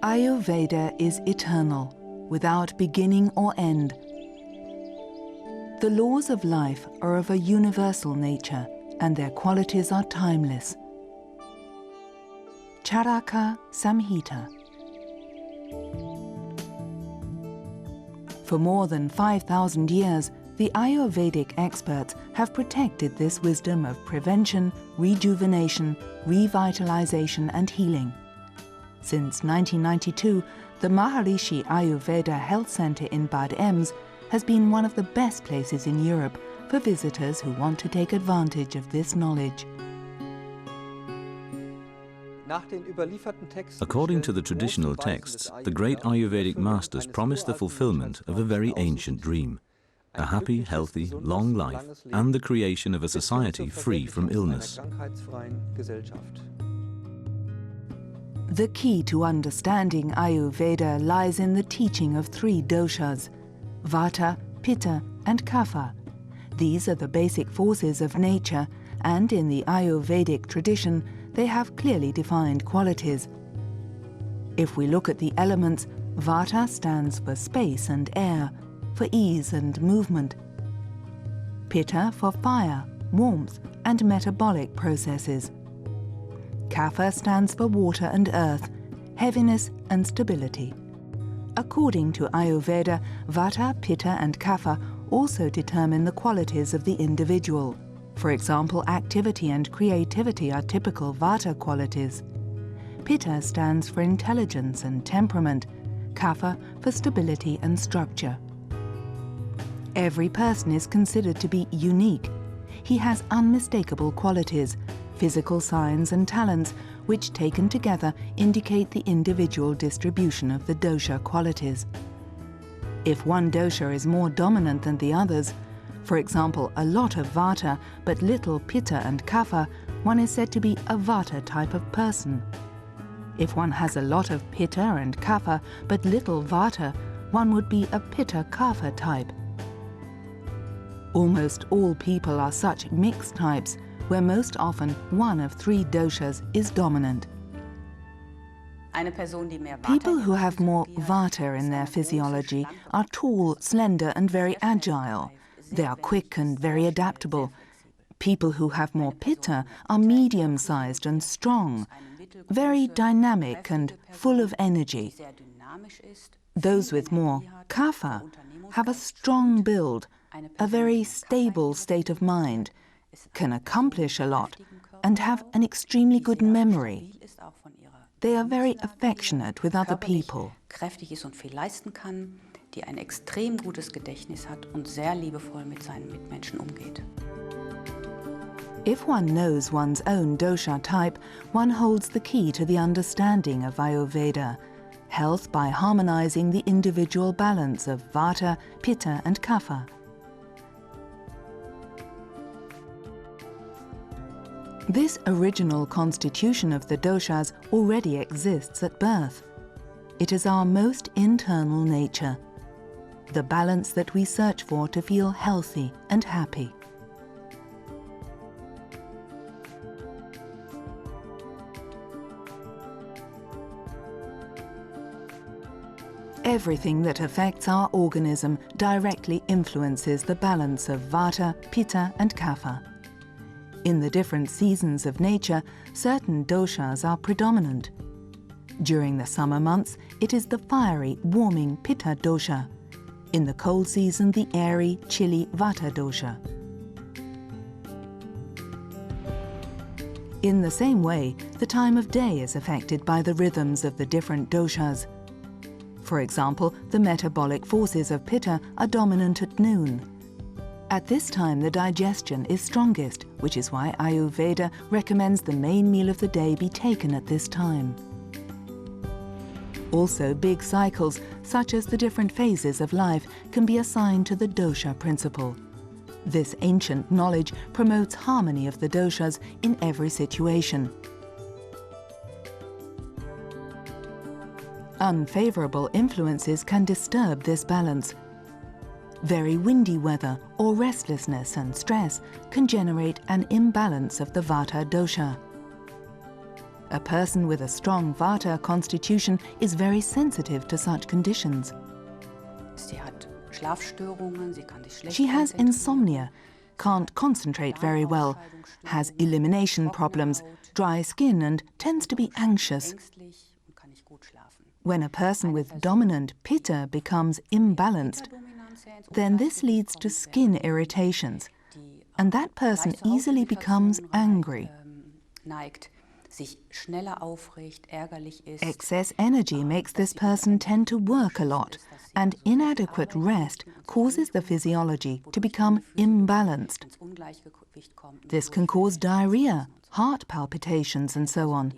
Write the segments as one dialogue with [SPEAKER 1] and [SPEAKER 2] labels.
[SPEAKER 1] Ayurveda is eternal, without beginning or end. The laws of life are of a universal nature, and their qualities are timeless. Charaka Samhita. For more than 5,000 years, the Ayurvedic experts have protected this wisdom of prevention, rejuvenation, revitalization and healing. Since 1992, the Maharishi Ayurveda Health Center in Bad-Ems has been one of the best places in Europe for visitors who want to take advantage of this knowledge.
[SPEAKER 2] According to the traditional texts, the great Ayurvedic masters promised the fulfillment of a very ancient dream: a happy, healthy, long life and the creation of a society free from illness.
[SPEAKER 1] The key to understanding Ayurveda lies in the teaching of 3 doshas: Vata, Pitta and Kapha. These are the basic forces of nature, and in the Ayurvedic tradition, they have clearly defined qualities. If we look at the elements, Vata stands for space and air, for ease and movement. Pitta for fire, warmth and metabolic processes. Kapha stands for water and earth, heaviness and stability. According to Ayurveda, Vata, Pitta and Kapha also determine the qualities of the individual. For example, activity and creativity are typical Vata qualities. Pitta stands for intelligence and temperament, Kapha for stability and structure. Every person is considered to be unique. He has unmistakable qualities, physical signs and talents, which taken together indicate the individual distribution of the dosha qualities. If one dosha is more dominant than the others, for example, a lot of Vata but little Pitta and Kapha, one is said to be a Vata type of person. If one has a lot of Pitta and Kapha but little Vata, one would be a Pitta Kapha type. Almost all people are such mixed types, where most often one of 3 doshas is dominant. People who have more Vata in their physiology are tall, slender and very agile. They are quick and very adaptable. People who have more Pitta are medium-sized and strong, very dynamic and full of energy. Those with more Kapha have a strong build, a very stable state of mind, can accomplish a lot and have an extremely good memory. They are very affectionate with other people.
[SPEAKER 3] Die ein extrem gutes Gedächtnis hat und sehr liebevoll mit seinen Mitmenschen umgeht.
[SPEAKER 1] If one knows one's own dosha type, one holds the key to the understanding of Ayurveda, health by harmonizing the individual balance of Vata, Pitta and Kapha. This original constitution of the doshas already exists at birth. It is our most internal nature, the balance that we search for to feel healthy and happy. Everything that affects our organism directly influences the balance of Vata, Pitta and Kapha. In the different seasons of nature, certain doshas are predominant. During the summer months, it is the fiery, warming Pitta dosha. In the cold season, the airy, chilly Vata dosha. In the same way, the time of day is affected by the rhythms of the different doshas. For example, the metabolic forces of Pitta are dominant at noon. At this time, the digestion is strongest, which is why Ayurveda recommends the main meal of the day be taken at this time. Also, big cycles, such as the different phases of life, can be assigned to the dosha principle. This ancient knowledge promotes harmony of the doshas in every situation. Unfavorable influences can disturb this balance. Very windy weather or restlessness and stress can generate an imbalance of the Vata dosha. A person with a strong Vata constitution is very sensitive to such conditions. She has insomnia, can't concentrate very well, has elimination problems, dry skin, and tends to be anxious. When a person with dominant Pitta becomes imbalanced, then this leads to skin irritations, and that person easily becomes angry. Excess energy makes this person tend to work a lot, and inadequate rest causes the physiology to become imbalanced. This can cause diarrhea, heart palpitations, and so on.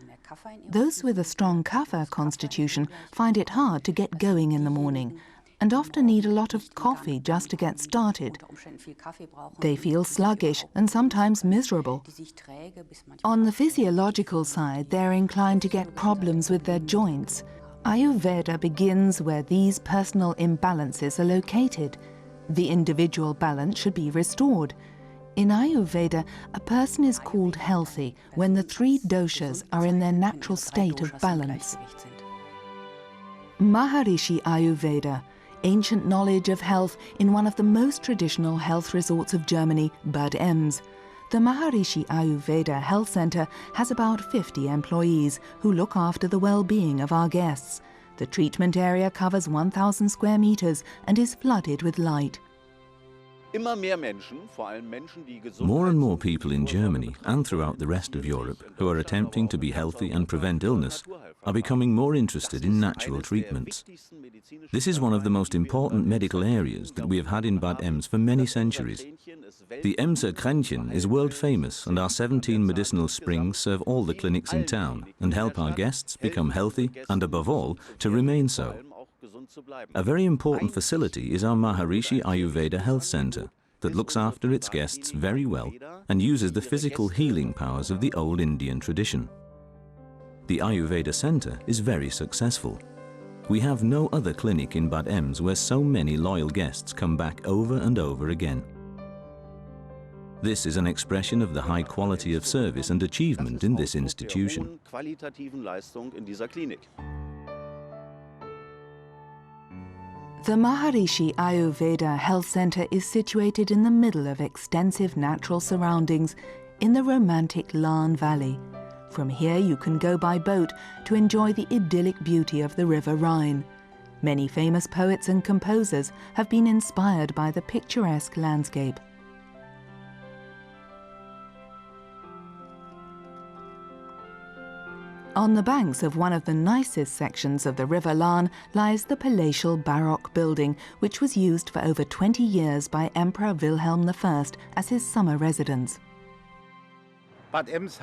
[SPEAKER 1] Those with a strong Kapha constitution find it hard to get going in the morning and often need a lot of coffee just to get started. They feel sluggish and sometimes miserable. On the physiological side, they're inclined to get problems with their joints. Ayurveda begins where these personal imbalances are located. The individual balance should be restored. In Ayurveda, a person is called healthy when the three doshas are in their natural state of balance. Maharishi Ayurveda, ancient knowledge of health in one of the most traditional health resorts of Germany, Bad-Ems. The Maharishi Ayurveda Health Center has about 50 employees who look after the well-being of our guests. The treatment area covers 1,000 square meters and is flooded with light.
[SPEAKER 2] More and more people in Germany and throughout the rest of Europe who are attempting to be healthy and prevent illness are becoming more interested in natural treatments. This is one of the most important medical areas that we have had in Bad-Ems for many centuries. The Emser Kränchen is world famous, and our 17 medicinal springs serve all the clinics in town and help our guests become healthy and, above all, to remain so. A very important facility is our Maharishi Ayurveda Health Center that looks after its guests very well and uses the physical healing powers of the old Indian tradition. The Ayurveda Center is very successful. We have no other clinic in Bad-Ems where so many loyal guests come back over and over again. This is an expression of the high quality of service and achievement in this institution.
[SPEAKER 1] The Maharishi Ayurveda Health Center is situated in the middle of extensive natural surroundings in the romantic Lahn Valley. From here you can go by boat to enjoy the idyllic beauty of the River Rhine. Many famous poets and composers have been inspired by the picturesque landscape. On the banks of one of the nicest sections of the River Lahn lies the palatial Baroque building, which was used for over 20 years by Emperor Wilhelm I as his summer residence.
[SPEAKER 2] Bad-Ems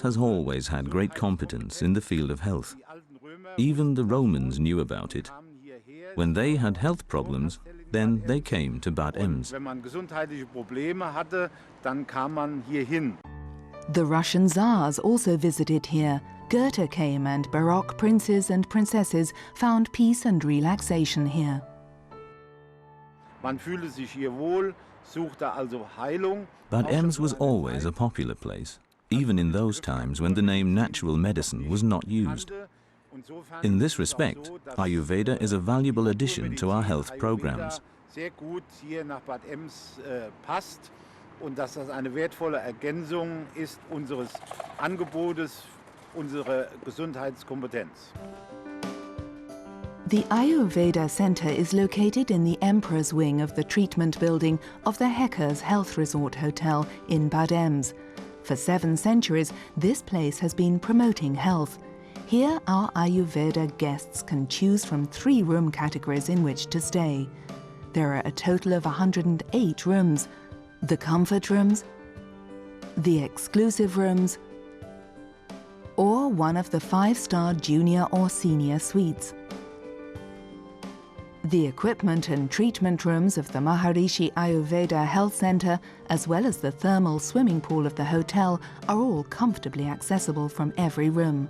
[SPEAKER 2] has always had great competence in the field of health. Even the Romans knew about it. When they had health problems, then they came to Bad-Ems.
[SPEAKER 1] The Russian Tsars also visited here. Goethe came, and Baroque princes and princesses found peace and relaxation here.
[SPEAKER 2] Bad-Ems was always a popular place, even in those times when the name natural medicine was not used. In this respect, Ayurveda is a valuable addition to our health programs.
[SPEAKER 4] Und dass das eine wertvolle Ergänzung ist unseres Angebotes, unsere Gesundheitskompetenz.
[SPEAKER 1] The Ayurveda Center is located in the Emperor's Wing of the treatment building of the Heckers Health Resort Hotel in Bad-Ems. For 7 centuries, this place has been promoting health. Here, our Ayurveda guests can choose from 3 room categories in which to stay. There are a total of 108 rooms. The comfort rooms, the exclusive rooms, or one of the 5-star junior or senior suites. The equipment and treatment rooms of the Maharishi Ayurveda Health Center, as well as the thermal swimming pool of the hotel, are all comfortably accessible from every room.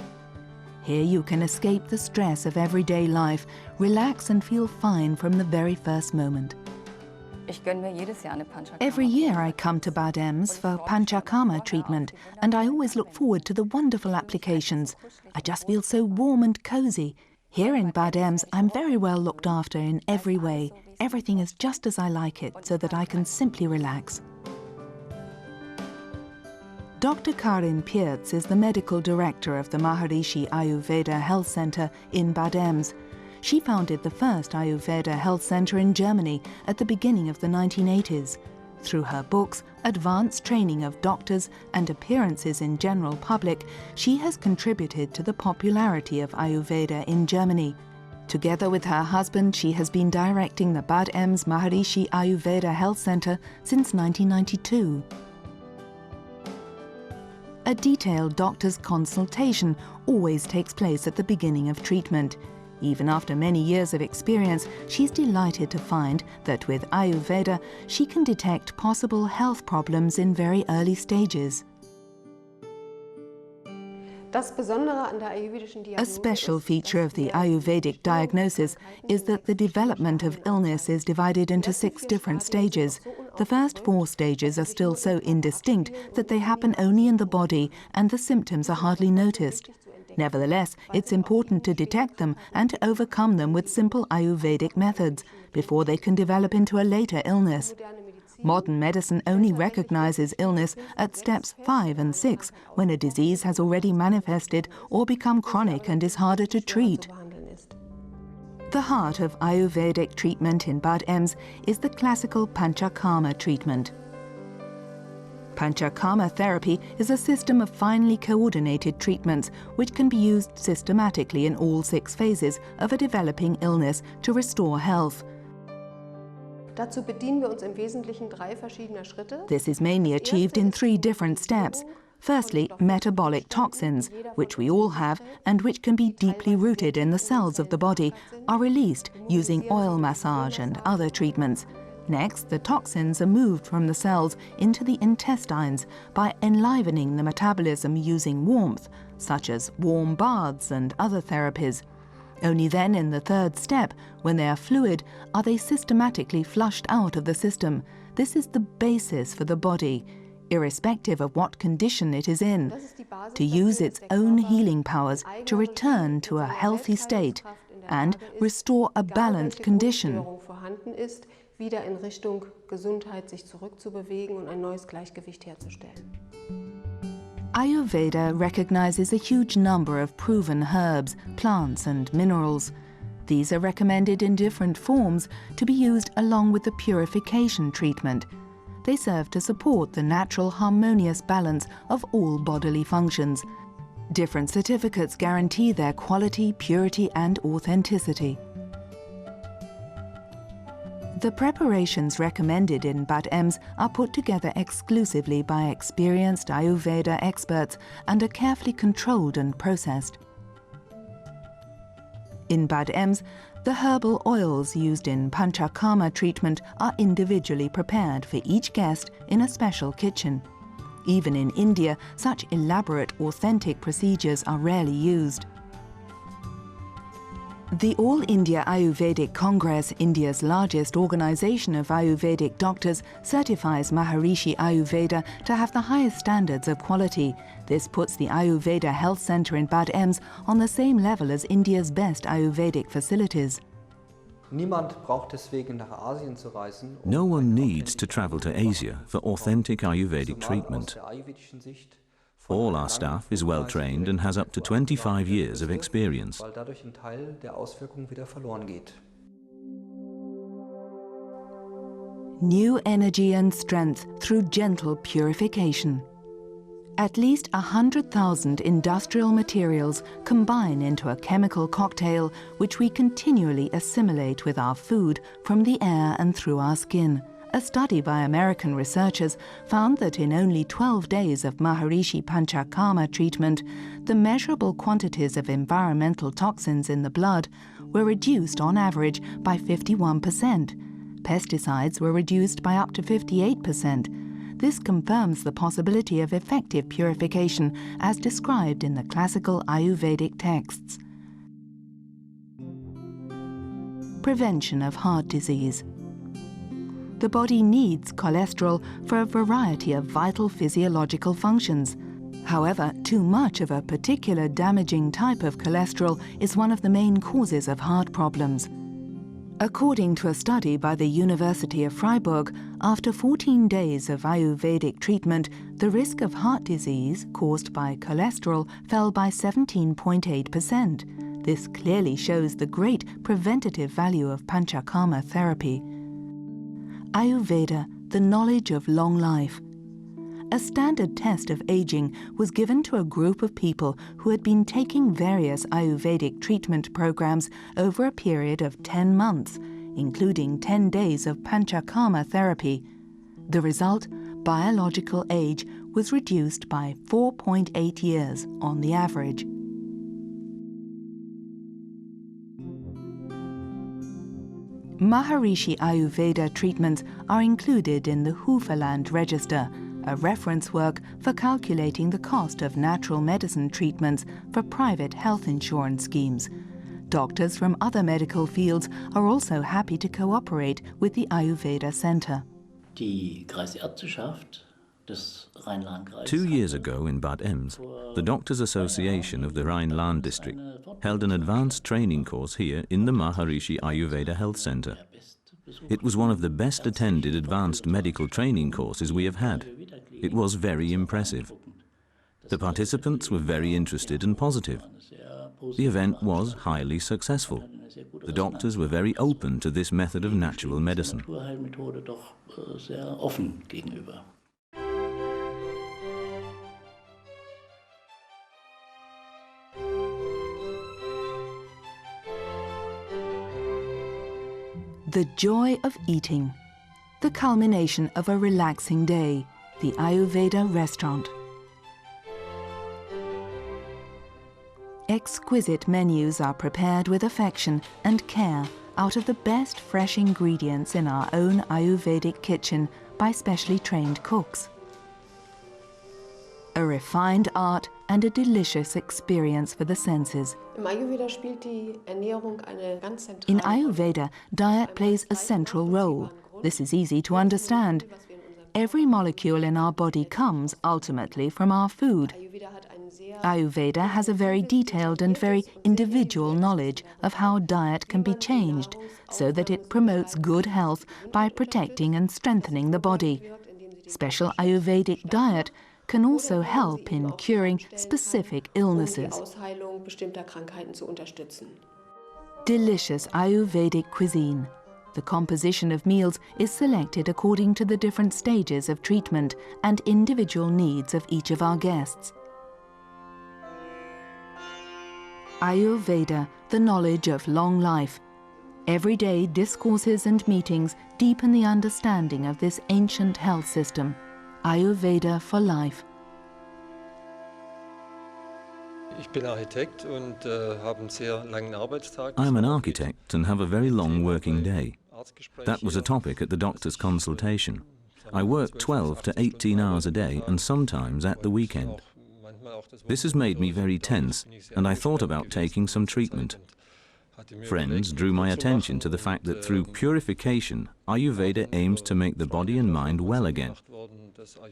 [SPEAKER 1] Here you can escape the stress of everyday life, relax and feel fine from the very first moment. Every year I come to Bad-Ems for Pancha treatment, and I always look forward to the wonderful applications. I just feel so warm and cozy. Here in Bad-Ems, I'm very well looked after in every way. Everything is just as I like it, so that I can simply relax. Dr. Karin-Pirc is the medical director of the Maharishi Ayurveda Health Center in Bad-Ems. She founded the first Ayurveda health center in Germany at the beginning of the 1980s. Through her books, advanced training of doctors, and appearances in general public, she has contributed to the popularity of Ayurveda in Germany. Together with her husband, she has been directing the Bad-Ems Maharishi Ayurveda Health Center since 1992. A detailed doctor's consultation always takes place at the beginning of treatment. Even after many years of experience, she's delighted to find that with Ayurveda, she can detect possible health problems in very early stages. A special feature of the Ayurvedic diagnosis is that the development of illness is divided into 6 different stages. The first 4 stages are still so indistinct that they happen only in the body and the symptoms are hardly noticed. Nevertheless, it's important to detect them and to overcome them with simple Ayurvedic methods before they can develop into a later illness. Modern medicine only recognizes illness at steps 5 and 6, when a disease has already manifested or become chronic and is harder to treat. The heart of Ayurvedic treatment in Bad-Ems is the classical Pancha treatment. Pancha therapy is a system of finely coordinated treatments which can be used systematically in all 6 phases of a developing illness to restore health. This is mainly achieved in 3 different steps. Firstly, metabolic toxins, which we all have and which can be deeply rooted in the cells of the body, are released using oil massage and other treatments. Next, the toxins are moved from the cells into the intestines by enlivening the metabolism using warmth, such as warm baths and other therapies. Only then, in the 3rd step, when they are fluid, are they systematically flushed out of the system. This is the basis for the body, irrespective of what condition it is in, to use its own healing powers to return to a healthy state and restore a balanced condition.
[SPEAKER 5] Wieder in Richtung Gesundheit sich zurückzubewegen und ein neues Gleichgewicht herzustellen.
[SPEAKER 1] Ayurveda recognizes a huge number of proven herbs, plants and minerals. These are recommended in different forms to be used along with the purification treatment. They serve to support the natural harmonious balance of all bodily functions. Different certificates guarantee their quality, purity and authenticity. The preparations recommended in Bad-Ems are put together exclusively by experienced Ayurveda experts and are carefully controlled and processed. In Bad-Ems, the herbal oils used in Pancha treatment are individually prepared for each guest in a special kitchen. Even in India, such elaborate, authentic procedures are rarely used. The All India Ayurvedic Congress, India's largest organization of Ayurvedic doctors, certifies Maharishi Ayurveda to have the highest standards of quality. This puts the Ayurveda Health Center in Bad-Ems on the same level as India's best Ayurvedic facilities.
[SPEAKER 2] No one needs to travel to Asia for authentic Ayurvedic treatment. All our staff is well trained and has up to 25 years of experience.
[SPEAKER 1] New energy and strength through gentle purification. At least 100,000 industrial materials combine into a chemical cocktail which we continually assimilate with our food from the air and through our skin. A study by American researchers found that in only 12 days of Maharishi Pancha treatment, the measurable quantities of environmental toxins in the blood were reduced on average by 51%. Pesticides were reduced by up to 58%. This confirms the possibility of effective purification as described in the classical Ayurvedic texts. Prevention of heart disease. The body needs cholesterol for a variety of vital physiological functions. However, too much of a particular damaging type of cholesterol is one of the main causes of heart problems. According to a study by the University of Freiburg, after 14 days of Ayurvedic treatment, the risk of heart disease caused by cholesterol fell by 17.8%. This clearly shows the great preventative value of Pancha therapy. Ayurveda, the knowledge of long life. A standard test of aging was given to a group of people who had been taking various Ayurvedic treatment programs over a period of 10 months, including 10 days of Panchakarma therapy. The result, biological age, was reduced by 4.8 years on the average. Maharishi Ayurveda treatments are included in the Hooverland Register, a reference work for calculating the cost of natural medicine treatments for private health insurance schemes. Doctors from other medical fields are also happy to cooperate with the Ayurveda Center.
[SPEAKER 2] 2 years ago in Bad-Ems, the Doctors' Association of the Rhine-Land district held an advanced training course here in the Maharishi Ayurveda Health Center. It was one of the best attended advanced medical training courses we have had. It was very impressive. The participants were very interested and positive. The event was highly successful. The doctors were very open to this method of natural medicine.
[SPEAKER 1] The joy of eating. The culmination of a relaxing day. The Ayurveda restaurant. Exquisite menus are prepared with affection and care out of the best fresh ingredients in our own Ayurvedic kitchen by specially trained cooks. A refined art and a delicious experience for the senses. In Ayurveda, diet plays a central role. This is easy to understand. Every molecule in our body comes ultimately from our food. Ayurveda has a very detailed and very individual knowledge of how diet can be changed so that it promotes good health by protecting and strengthening the body. Special Ayurvedic diet can also help in curing specific illnesses. Delicious Ayurvedic cuisine. The composition of meals is selected according to the different stages of treatment and individual needs of each of our guests. Ayurveda, the knowledge of long life. Everyday discourses and meetings deepen the understanding of this ancient health system. Ayurveda for life.
[SPEAKER 2] I'm an architect and have a very long working day. That was a topic at the doctor's consultation. I work 12 to 18 hours a day and sometimes at the weekend. This has made me very tense and I thought about taking some treatment. Friends drew my attention to the fact that through purification, Ayurveda aims to make the body and mind well again.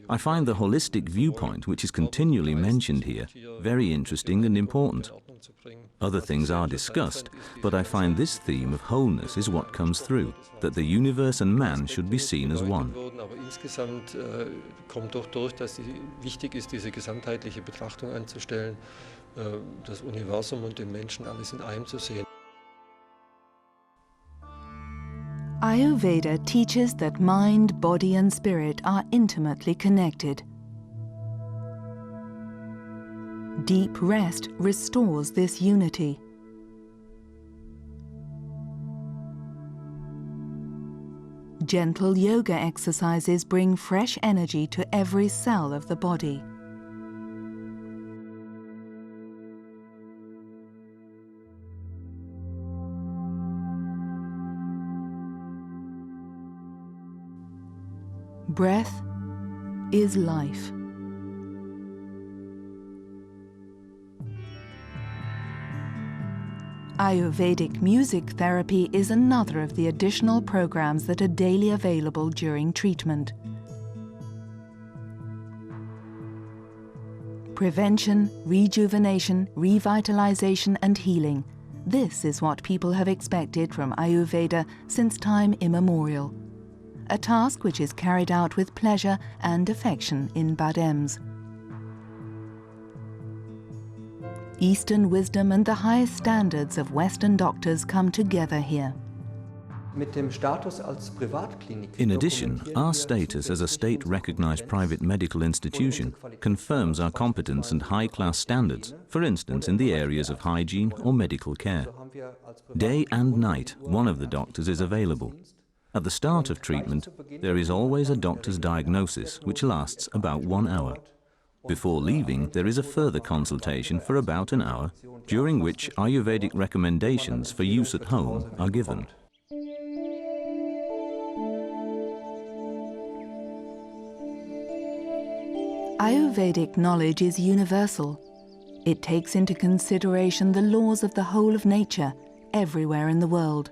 [SPEAKER 2] I find the holistic viewpoint, which is continually mentioned here, very interesting and important. Other things are discussed, but I find this theme of wholeness is what comes through, that the universe and man should be seen as one.
[SPEAKER 6] Kommt doch durch, dass es wichtig ist, diese gesamtheitliche Betrachtung anzustellen, das Universum und den Menschen alles in einem zu sehen.
[SPEAKER 1] Ayurveda teaches that mind, body and spirit are intimately connected. Deep rest restores this unity. Gentle yoga exercises bring fresh energy to every cell of the body. Breath, is life. Ayurvedic music therapy is another of the additional programs that are daily available during treatment. Prevention, rejuvenation, revitalization and healing. This is what people have expected from Ayurveda since time immemorial. A task which is carried out with pleasure and affection in Bad-Ems. Eastern wisdom and the highest standards of Western doctors come together here.
[SPEAKER 2] In addition, our status as a state-recognized private medical institution confirms our competence and high-class standards, for instance in the areas of hygiene or medical care. Day and night, one of the doctors is available. At the start of treatment, there is always a doctor's diagnosis, which lasts about 1 hour. Before leaving, there is a further consultation for about an hour, during which Ayurvedic recommendations for use at home are given.
[SPEAKER 1] Ayurvedic knowledge is universal. It takes into consideration the laws of the whole of nature, everywhere in the world.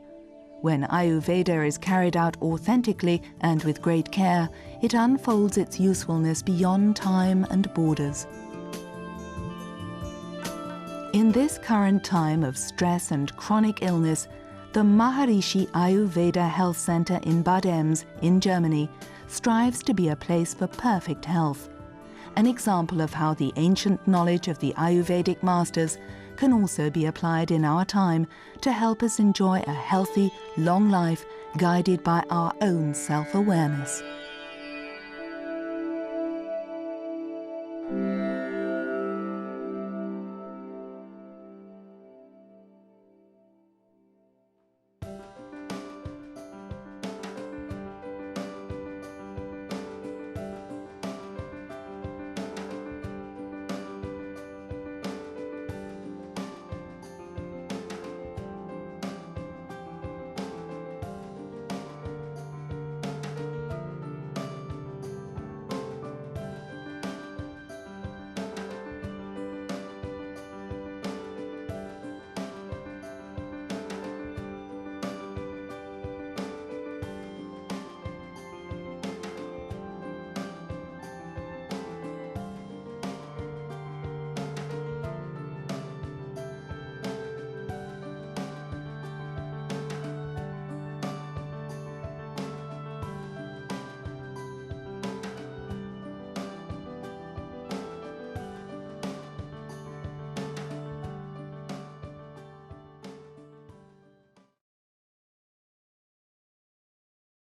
[SPEAKER 1] When Ayurveda is carried out authentically and with great care, it unfolds its usefulness beyond time and borders. In this current time of stress and chronic illness, the Maharishi Ayurveda Health Center in Bad-Ems in Germany strives to be a place for perfect health, an example of how the ancient knowledge of the Ayurvedic masters can also be applied in our time to help us enjoy a healthy, long life guided by our own self-awareness.